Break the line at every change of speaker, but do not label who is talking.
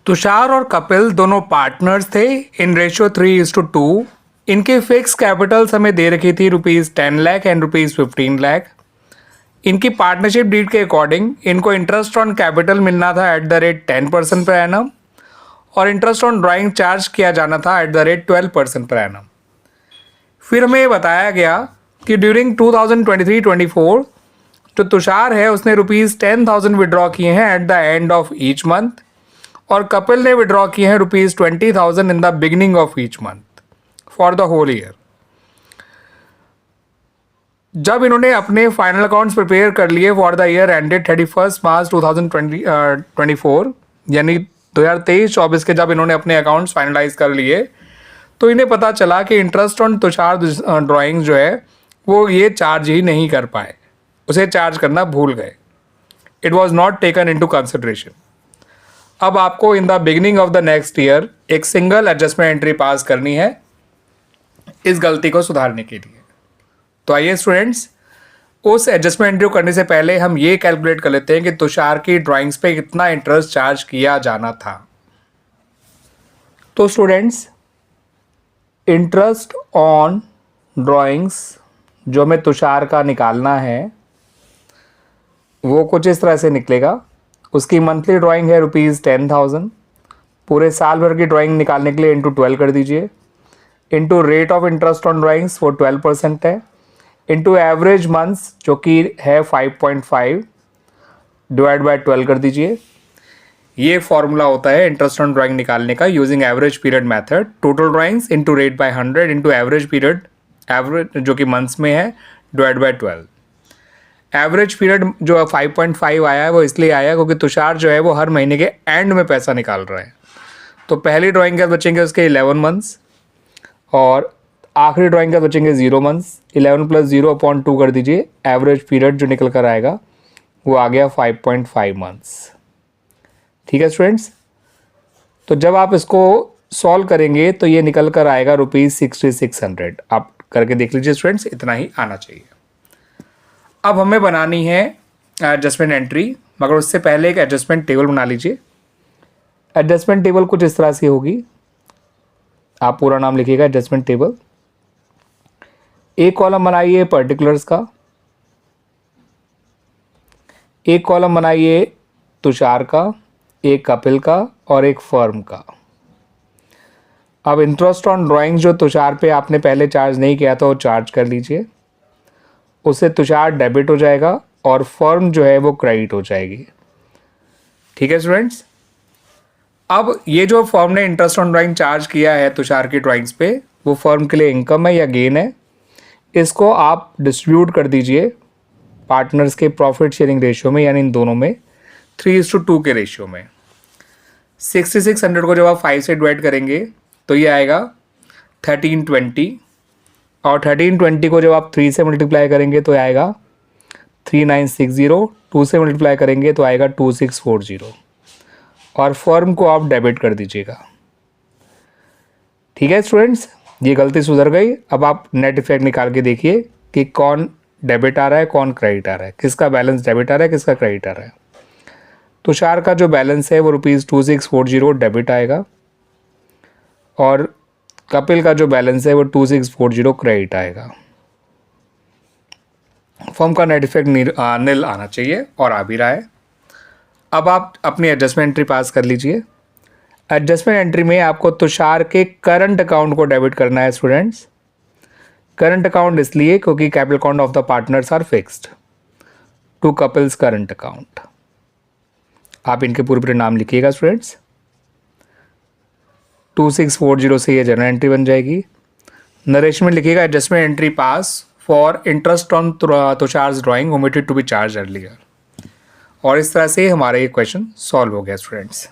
तुषार और कपिल दोनों पार्टनर्स थे इन रेशियो 3:2। इनकी फिक्स कैपिटल्स हमें दे रखी थी ₹10 लाख एंड ₹15 लाख। इनकी पार्टनरशिप डीड के अकॉर्डिंग इनको इंटरेस्ट ऑन कैपिटल मिलना था at the rate 10% per annum और इंटरेस्ट ऑन ड्राइंग चार्ज किया जाना था at the rate 12% per annum. फिर हमें बताया गया कि ड्यूरिंग 2023-24 जो तुषार है उसने ₹10,000 विड्रॉ किए हैं at the end of each month और कपिल ने विड्रॉ किए हैं ₹20,000 in the beginning of each month for the whole year. जब इन्होंने अपने फाइनल अकाउंट्स प्रिपेयर कर लिए for the year ended 31 March 2024 यानी 2023-24 के जब इन्होंने अपने अकाउंट्स फाइनलाइज कर लिए तो इन्हें पता चला कि इंटरेस्ट ऑन तुषार ड्राइंग जो है वो ये चार्ज ही नहीं कर पाए, उसे चार्ज करना भूल गए। It was not taken into टू कंसिडरेशन। अब आपको in the beginning of the next year एक सिंगल एडजस्टमेंट एंट्री पास करनी है इस गलती को सुधारने के लिए। तो आइए स्टूडेंट्स, उस एडजस्टमेंट एंट्री को करने से पहले हम ये कैलकुलेट कर लेते हैं कि तुषार की ड्राइंग्स पे कितना इंटरेस्ट चार्ज किया जाना था। तो स्टूडेंट्स, इंटरेस्ट ऑन ड्राइंग्स जो हमें तुषार का निकालना है वो कुछ इस तरह से निकलेगा। उसकी मंथली ड्राइंग है ₹10,000। पूरे साल भर की ड्राइंग निकालने के लिए इंटू 12 कर दीजिए। Into rate of interest on drawings वो 12% है। इंटू एवरेज मंथ्स जो कि है 5.5 डिवाइड बाय 12 कर दीजिए। ये फॉर्मूला होता है इंटरेस्ट ऑन ड्राइंग निकालने का using average period method. Total drawings into rate by 100 into average period, average जो कि मंथ्स में है, डिवाइड बाय 12। एवरेज पीरियड जो 5.5 आया है वो इसलिए आया क्योंकि तुषार जो है वो हर महीने के एंड में पैसा निकाल रहा है। तो पहली ड्राइंग के बचेंगे उसके 11 मंथ्स और आखिरी ड्राइंग का बचेंगे 0 मंथ्स। 11 + 0/2 कर दीजिए। एवरेज पीरियड जो निकल कर आएगा वो आ गया 5.5 मंथ्स। ठीक है स्टूडेंट्स, तो जब आप इसको सॉल्व करेंगे तो ये निकल कर आएगा ₹6600। आप करके देख लीजिए स्टूडेंट्स, इतना ही आना चाहिए। अब हमें बनानी है एडजस्टमेंट एंट्री, मगर उससे पहले एक एडजस्टमेंट टेबल बना लीजिए। एडजस्टमेंट टेबल कुछ इस तरह से होगी, आप पूरा नाम लिखिएगा एडजस्टमेंट टेबल। एक कॉलम बनाइए पर्टिकुलर्स का, एक कॉलम बनाइए तुषार का, एक कपिल का और एक फर्म का। अब इंटरेस्ट ऑन ड्राइंग जो तुषार पे आपने पहले चार्ज नहीं किया था वो चार्ज कर लीजिए, उससे तुषार डेबिट हो जाएगा और फर्म जो है वो क्रेडिट हो जाएगी। ठीक है स्टूडेंट्स, अब ये जो फर्म ने इंटरेस्ट ऑन ड्राइंग चार्ज किया है तुषार की ड्राइंग्स पे वो फर्म के लिए इनकम है या गेन है, इसको आप डिस्ट्रीब्यूट कर दीजिए पार्टनर्स के प्रॉफिट शेयरिंग रेशियो में, यानी इन दोनों में 3:2 के रेशियो में। 6600 को जब आप 5 से डिवाइड करेंगे तो ये आएगा 1320 और 1320 को जब आप 3 से मल्टीप्लाई करेंगे तो आएगा 3960। 2 से मल्टीप्लाई करेंगे तो आएगा 2640 और फर्म को आप डेबिट कर दीजिएगा। ठीक है स्टूडेंट्स, ये गलती सुधर गई। अब आप नेट इफेक्ट निकाल के देखिए कि कौन डेबिट आ रहा है कौन क्रेडिट आ रहा है, किसका बैलेंस डेबिट आ रहा है किसका क्रेडिट आ रहा है। तुषार का जो बैलेंस है वो ₹2640 डेबिट आएगा और कपिल का जो बैलेंस है वो 2640 क्रेडिट आएगा। फर्म का नेट इफेक्ट नील आना चाहिए और आ भी रहा है। अब आप अपनी एडजस्टमेंट एंट्री पास कर लीजिए। एडजस्टमेंट एंट्री में आपको तुषार के करंट अकाउंट को डेबिट करना है स्टूडेंट्स। करंट अकाउंट इसलिए क्योंकि capital account of the partners are fixed to Kapil's current account. आप इनके पूरे नाम लिखिएगा स्टूडेंट्स। 2640 से ये जनरल एंट्री बन जाएगी। नरेशन में लिखिएगा adjustment entry pass for interest on Tushar's drawing omitted to be charge earlier. और इस तरह से हमारा ये क्वेश्चन सॉल्व हो गया स्टूडेंट्स।